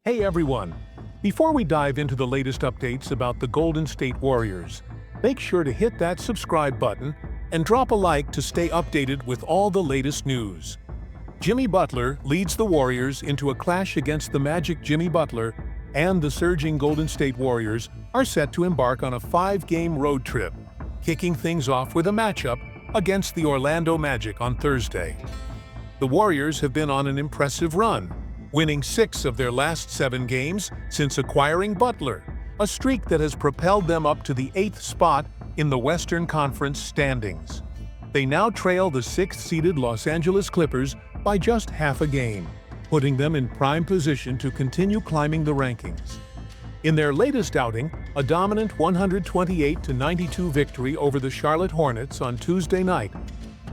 Hey everyone! Before we dive into the latest updates about the Golden State Warriors, make sure to hit that subscribe button and drop a like to stay updated with all the latest news. Jimmy Butler leads the Warriors into a clash against the Magic. Jimmy Butler and the surging Golden State Warriors are set to embark on a 5-game road trip, kicking things off with a matchup against the Orlando Magic on Thursday. The Warriors have been on an impressive run, winning 6 of their last 7 games since acquiring Butler, a streak that has propelled them up to the 8th spot in the Western Conference standings. They now trail the 6th-seeded Los Angeles Clippers by just half a game, putting them in prime position to continue climbing the rankings. In their latest outing, a dominant 128-92 victory over the Charlotte Hornets on Tuesday night,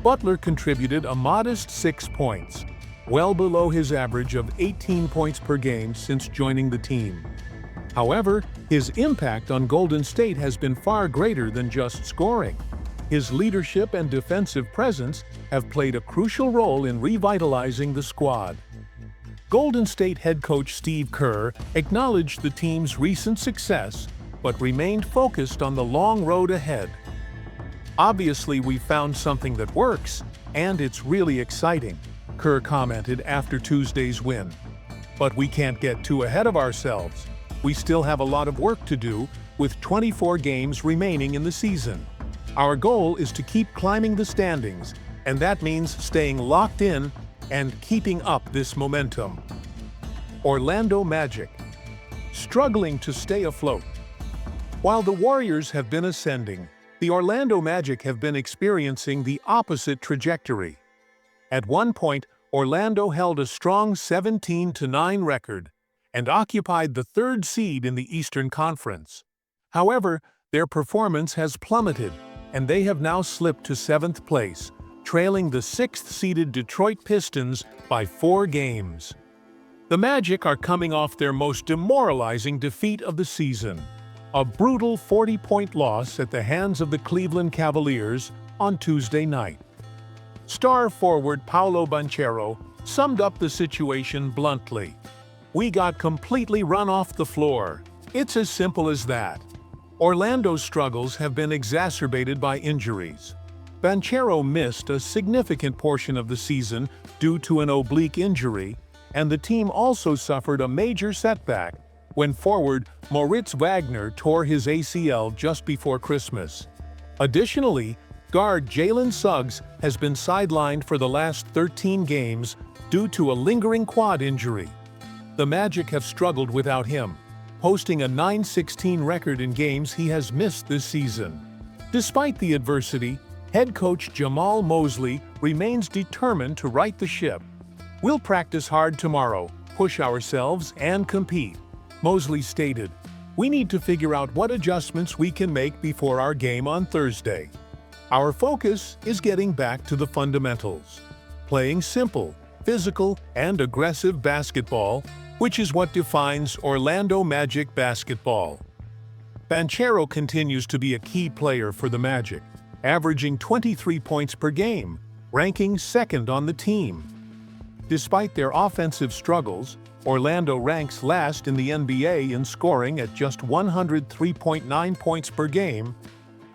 Butler contributed a modest 6 points, well below his average of 18 points per game since joining the team. However, his impact on Golden State has been far greater than just scoring. His leadership and defensive presence have played a crucial role in revitalizing the squad. Golden State head coach Steve Kerr acknowledged the team's recent success, but remained focused on the long road ahead. "Obviously, we found something that works, and it's really exciting," Kerr commented after Tuesday's win. "But we can't get too ahead of ourselves. We still have a lot of work to do, with 24 games remaining in the season. Our goal is to keep climbing the standings, and that means staying locked in and keeping up this momentum." Orlando Magic, struggling to stay afloat. While the Warriors have been ascending, the Orlando Magic have been experiencing the opposite trajectory. At one point, Orlando held a strong 17-9 record and occupied the 3rd seed in the Eastern Conference. However, their performance has plummeted, and they have now slipped to 7th place, trailing the 6th-seeded Detroit Pistons by 4 games. The Magic are coming off their most demoralizing defeat of the season, a brutal 40-point loss at the hands of the Cleveland Cavaliers on Tuesday night. Star forward Paolo Banchero summed up the situation bluntly. "We got completely run off the floor. It's as simple as that." Orlando's struggles have been exacerbated by injuries. Banchero missed a significant portion of the season due to an oblique injury, and the team also suffered a major setback when forward Moritz Wagner tore his ACL just before Christmas. Additionally, guard Jalen Suggs has been sidelined for the last 13 games due to a lingering quad injury. The Magic have struggled without him, posting a 9-16 record in games he has missed this season. Despite the adversity, head coach Jamal Mosley remains determined to right the ship. "We'll practice hard tomorrow, push ourselves, and compete," Mosley stated. "We need to figure out what adjustments we can make before our game on Thursday. Our focus is getting back to the fundamentals, playing simple, physical, and aggressive basketball, which is what defines Orlando Magic basketball." Banchero continues to be a key player for the Magic, averaging 23 points per game, ranking 2nd on the team. Despite their offensive struggles, Orlando ranks last in the NBA in scoring at just 103.9 points per game.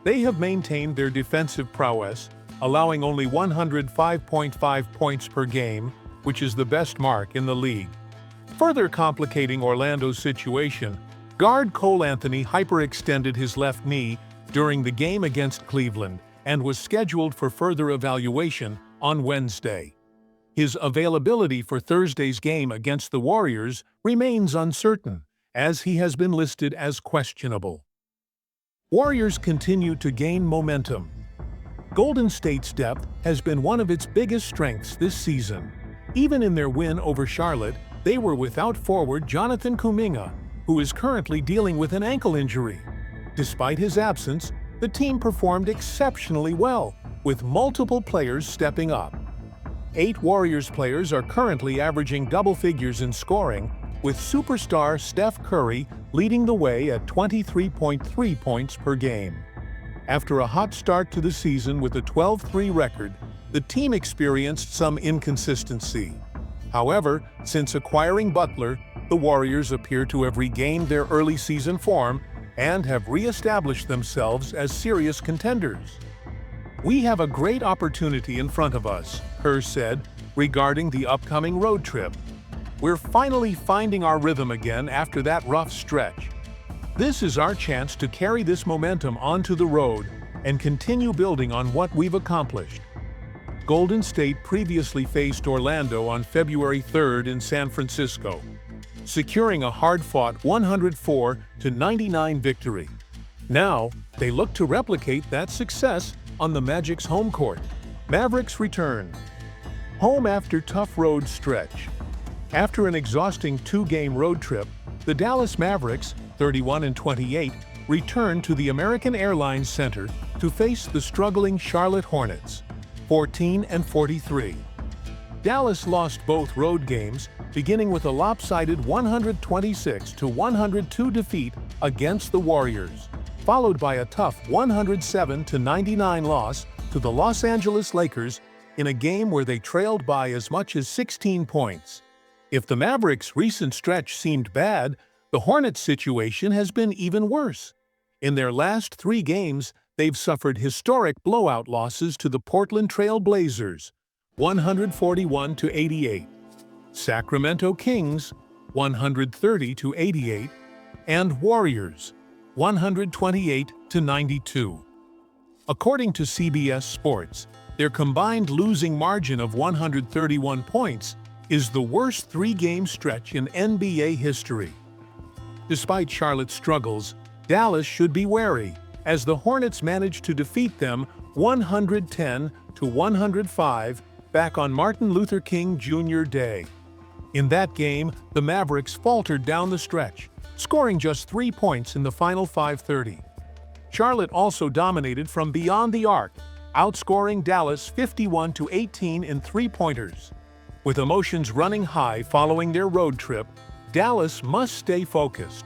They have maintained their defensive prowess, allowing only 105.5 points per game, which is the best mark in the league. Further complicating Orlando's situation, guard Cole Anthony hyperextended his left knee during the game against Cleveland and was scheduled for further evaluation on Wednesday. His availability for Thursday's game against the Warriors remains uncertain, as he has been listed as questionable. Warriors continue to gain momentum. Golden State's depth has been one of its biggest strengths this season. Even in their win over Charlotte, they were without forward Jonathan Kuminga, who is currently dealing with an ankle injury. Despite his absence, the team performed exceptionally well, with multiple players stepping up. 8 Warriors players are currently averaging double figures in scoring, with superstar Steph Curry leading the way at 23.3 points per game. After a hot start to the season with a 12-3 record, the team experienced some inconsistency. However, since acquiring Butler, the Warriors appear to have regained their early season form and have re-established themselves as serious contenders. "We have a great opportunity in front of us," Kerr said, regarding the upcoming road trip. "We're finally finding our rhythm again after that rough stretch. This is our chance to carry this momentum onto the road and continue building on what we've accomplished." Golden State previously faced Orlando on February 3rd in San Francisco, securing a hard-fought 104-99 victory. Now, they look to replicate that success on the Magic's home court. Mavericks return home after tough road stretch. After an exhausting two-game road trip, the Dallas Mavericks, 31-28, returned to the American Airlines Center to face the struggling Charlotte Hornets, 14-43. Dallas lost both road games, beginning with a lopsided 126-102 defeat against the Warriors, followed by a tough 107-99 loss to the Los Angeles Lakers in a game where they trailed by as much as 16 points. If the Mavericks' recent stretch seemed bad, the Hornets' situation has been even worse. In their last 3 games, they've suffered historic blowout losses to the Portland Trail Blazers, 141-88, Sacramento Kings, 130-88, and Warriors, 128-92. According to CBS Sports, their combined losing margin of 131 points is the worst 3-game stretch in NBA history. Despite Charlotte's struggles, Dallas should be wary, as the Hornets managed to defeat them 110-105 back on Martin Luther King Jr. Day. In that game, the Mavericks faltered down the stretch, scoring just 3 points in the final 5:30. Charlotte also dominated from beyond the arc, outscoring Dallas 51-18 in three-pointers. With emotions running high following their road trip, Dallas must stay focused.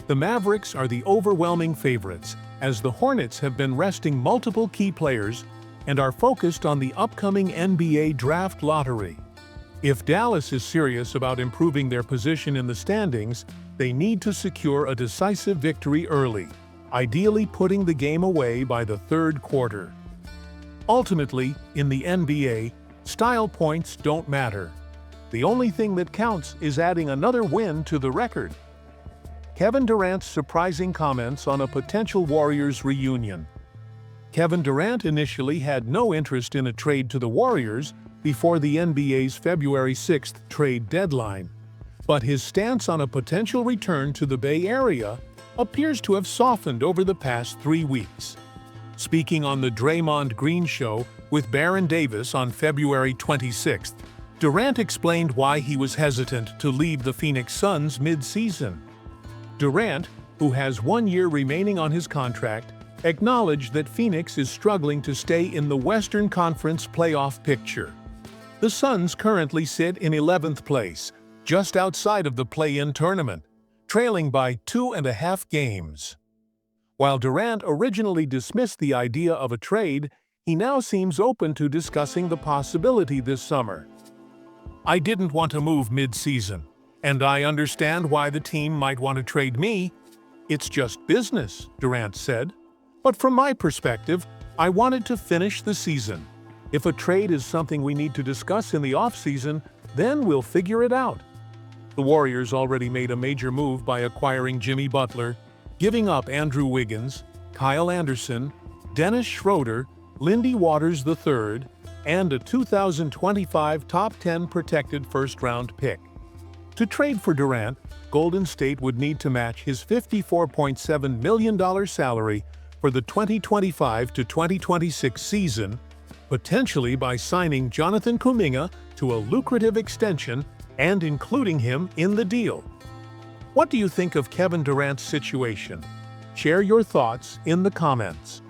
The Mavericks are the overwhelming favorites, as the Hornets have been resting multiple key players and are focused on the upcoming NBA draft lottery. If Dallas is serious about improving their position in the standings, they need to secure a decisive victory early, ideally putting the game away by the third quarter. Ultimately, in the NBA, style points don't matter. The only thing that counts is adding another win to the record. Kevin Durant's surprising comments on a potential Warriors reunion. Kevin Durant initially had no interest in a trade to the Warriors before the NBA's February 6th trade deadline, but his stance on a potential return to the Bay Area appears to have softened over the past 3 weeks. Speaking on the Draymond Green Show with Baron Davis on February 26th, Durant explained why he was hesitant to leave the Phoenix Suns mid-season. Durant, who has 1 year remaining on his contract, acknowledged that Phoenix is struggling to stay in the Western Conference playoff picture. The Suns currently sit in 11th place, just outside of the play-in tournament, trailing by 2.5 games. While Durant originally dismissed the idea of a trade, he now seems open to discussing the possibility this summer. "I didn't want to move mid-season, and I understand why the team might want to trade me. It's just business," Durant said. "But from my perspective, I wanted to finish the season. If a trade is something we need to discuss in the offseason, then we'll figure it out." The Warriors already made a major move by acquiring Jimmy Butler, giving up Andrew Wiggins, Kyle Anderson, Dennis Schroeder, Lindy Waters III, and a 2025 top 10 protected first-round pick. To trade for Durant, Golden State would need to match his $54.7 million salary for the 2025-2026 season, potentially by signing Jonathan Kuminga to a lucrative extension and including him in the deal. What do you think of Kevin Durant's situation? Share your thoughts in the comments.